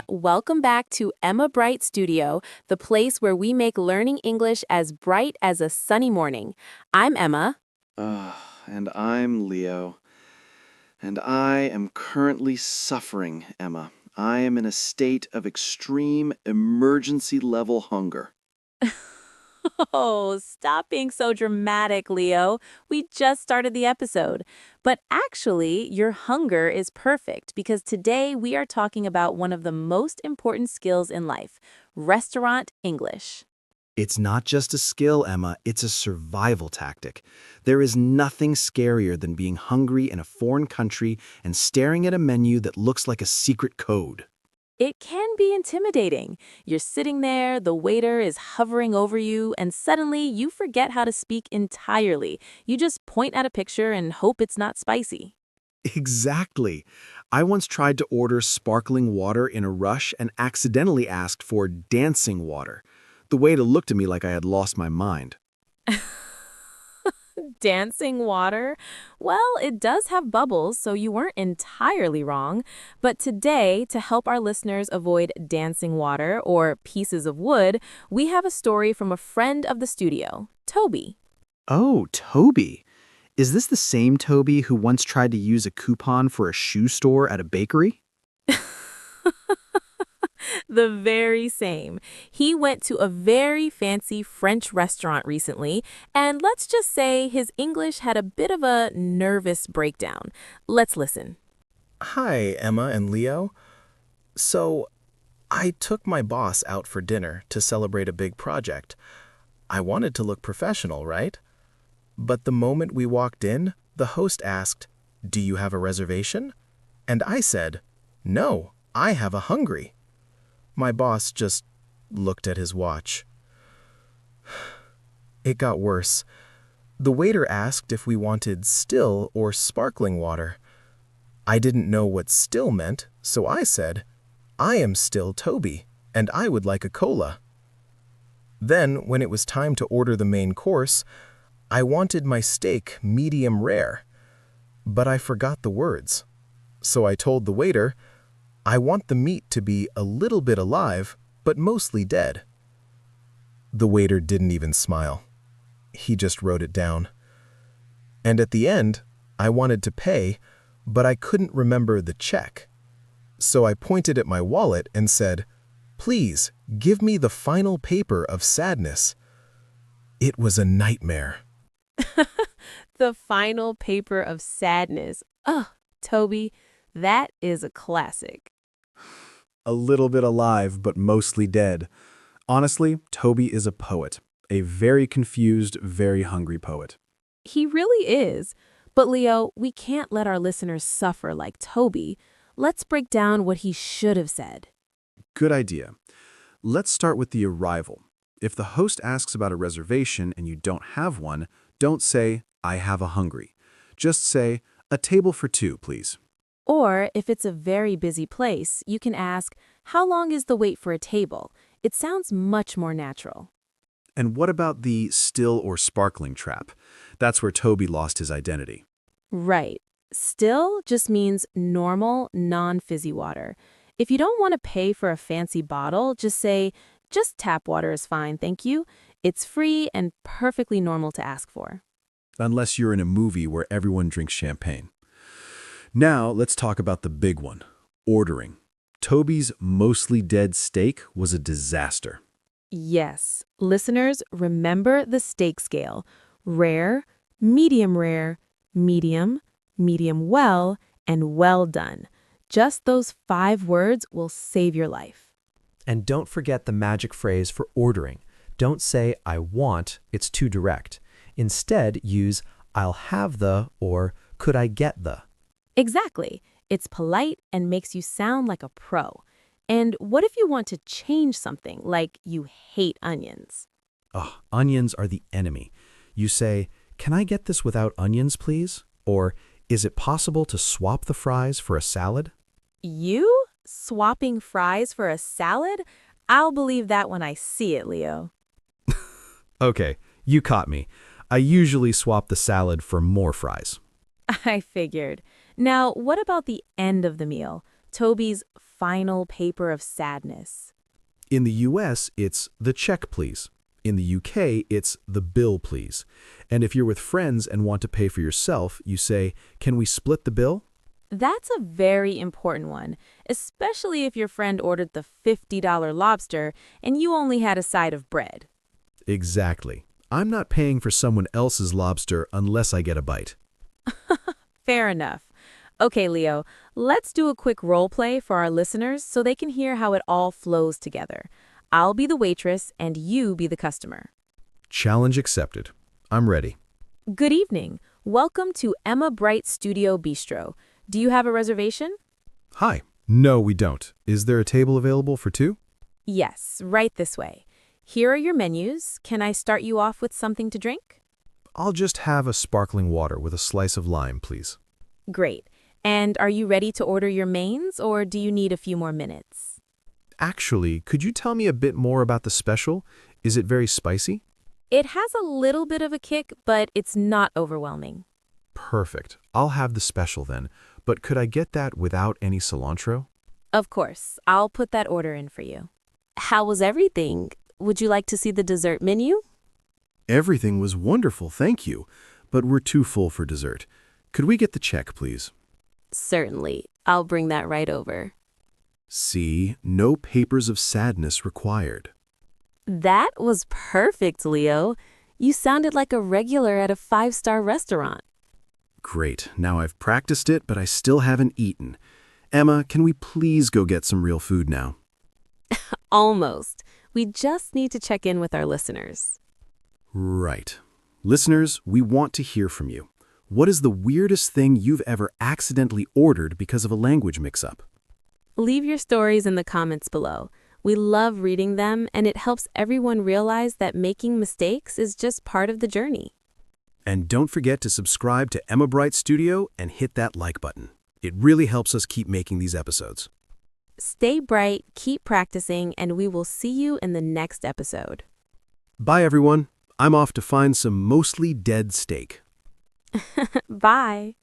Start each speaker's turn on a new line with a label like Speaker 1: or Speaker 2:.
Speaker 1: Welcome back to Emma Bright Studio, the place where we make learning English as bright as a sunny morning. I'm Emma.
Speaker 2: And I'm Leo. And I am currently suffering, Emma. I am in a state of extreme emergency level hunger.
Speaker 1: Oh, stop being so dramatic, Leo. We just started the episode. But actually, your hunger is perfect because today we are talking about one of the most important skills in life, restaurant English.
Speaker 3: It's not just a skill, Emma, it's a survival tactic. There is nothing scarier than being hungry in a foreign country and staring at a menu that looks like a secret code.
Speaker 1: It can be intimidating. You're sitting there, the waiter is hovering over you, and suddenly you forget how to speak entirely. You just point at a picture and hope it's not spicy.
Speaker 3: Exactly. I once tried to order sparkling water in a rush and accidentally asked for dancing water. The waiter looked at me like I had lost my mind.
Speaker 1: Dancing water? Well, it does have bubbles, so you weren't entirely wrong. But today, to help our listeners avoid dancing water or pieces of wood, we have a story from a friend of the studio, Toby.
Speaker 3: Oh, Toby. Is this the same Toby who once tried to use a coupon for a shoe store at a bakery?
Speaker 1: The very same. He went to a very fancy French restaurant recently, and let's just say his English had a bit of a nervous breakdown. Let's listen.
Speaker 4: Hi, Emma and Leo. So, I took my boss out for dinner to celebrate a big project. I wanted to look professional, right? But the moment we walked in, the host asked, "Do you have a reservation?" And I said, "No, I have a hungry." My boss just looked at his watch. It got worse. The waiter asked if we wanted still or sparkling water. I didn't know what still meant, so I said, "I am still Toby, and I would like a cola." Then, when it was time to order the main course, I wanted my steak medium rare, but I forgot the words. So I told the waiter, "I want the meat to be a little bit alive, but mostly dead." The waiter didn't even smile. He just wrote it down. And at the end, I wanted to pay, but I couldn't remember the check. So I pointed at my wallet and said, "Please, give me the final paper of sadness." It was a nightmare.
Speaker 1: The final paper of sadness. Ugh, Toby, that is a classic.
Speaker 3: A little bit alive, but mostly dead. Honestly, Toby is a poet. A very confused, very hungry poet.
Speaker 1: He really is. But Leo, we can't let our listeners suffer like Toby. Let's break down what he should have said.
Speaker 3: Good idea. Let's start with the arrival. If the host asks about a reservation and you don't have one, don't say, "I have a hungry." Just say, "A table for two, please."
Speaker 1: Or if it's a very busy place, you can ask, "How long is the wait for a table?" It sounds much more natural.
Speaker 3: And what about the still or sparkling trap? That's where Toby lost his identity.
Speaker 1: Right. Still just means normal, non-fizzy water. If you don't want to pay for a fancy bottle, just say, "Just tap water is fine, thank you." It's free and perfectly normal to ask for.
Speaker 3: Unless you're in a movie where everyone drinks champagne. Now, let's talk about the big one, ordering. Toby's mostly dead steak was a disaster.
Speaker 1: Yes. Listeners, remember the steak scale. Rare, medium, medium well, and well done. Just those 5 words will save your life.
Speaker 5: And don't forget the magic phrase for ordering. Don't say, "I want," it's too direct. Instead, use, "I'll have the," or "Could I get the?"
Speaker 1: Exactly. It's polite and makes you sound like a pro. And what if you want to change something, like you hate onions?
Speaker 3: Oh, onions are the enemy. You say, "Can I get this without onions, please?" Or, "Is it possible to swap the fries for a salad?"
Speaker 1: You? Swapping fries for a salad? I'll believe that when I see it, Leo.
Speaker 3: Okay, you caught me. I usually swap the salad for more fries.
Speaker 1: I figured. Now, what about the end of the meal? Toby's final paper of sadness.
Speaker 3: In the US, it's the check, please. In the UK, it's the bill, please. And if you're with friends and want to pay for yourself, you say, can we split the bill?
Speaker 1: That's a very important one, especially if your friend ordered the $50 lobster and you only had a side of bread.
Speaker 3: Exactly. I'm not paying for someone else's lobster unless I get a bite.
Speaker 1: Fair enough. Okay, Leo, let's do a quick role play for our listeners so they can hear how it all flows together. I'll be the waitress and you be the customer.
Speaker 3: Challenge accepted. I'm ready.
Speaker 1: Good evening. Welcome to Emma Bright Studio Bistro. Do you have a reservation?
Speaker 3: Hi. No, we don't. Is there a table available for two?
Speaker 1: Yes, right this way. Here are your menus. Can I start you off with something to drink?
Speaker 3: I'll just have a sparkling water with a slice of lime, please.
Speaker 1: Great. And are you ready to order your mains, or do you need a few more minutes?
Speaker 3: Actually, could you tell me a bit more about the special? Is it very spicy?
Speaker 1: It has a little bit of a kick, but it's not overwhelming.
Speaker 3: Perfect. I'll have the special then. But could I get that without any cilantro?
Speaker 1: Of course. I'll put that order in for you. How was everything? Would you like to see the dessert menu?
Speaker 3: Everything was wonderful, thank you. But we're too full for dessert. Could we get the check, please?
Speaker 1: Certainly. I'll bring that right over.
Speaker 3: See, no papers of sadness required.
Speaker 1: That was perfect, Leo. You sounded like a regular at a 5-star restaurant.
Speaker 3: Great. Now I've practiced it, but I still haven't eaten. Emma, can we please go get some real food now?
Speaker 1: Almost. We just need to check in with our listeners.
Speaker 3: Right. Listeners, we want to hear from you. What is the weirdest thing you've ever accidentally ordered because of a language mix-up?
Speaker 1: Leave your stories in the comments below. We love reading them, and it helps everyone realize that making mistakes is just part of the journey.
Speaker 3: And don't forget to subscribe to Emma Bright Studio and hit that like button. It really helps us keep making these episodes.
Speaker 1: Stay bright, keep practicing, and we will see you in the next episode.
Speaker 3: Bye, everyone. I'm off to find some mostly dead steak.
Speaker 1: Bye.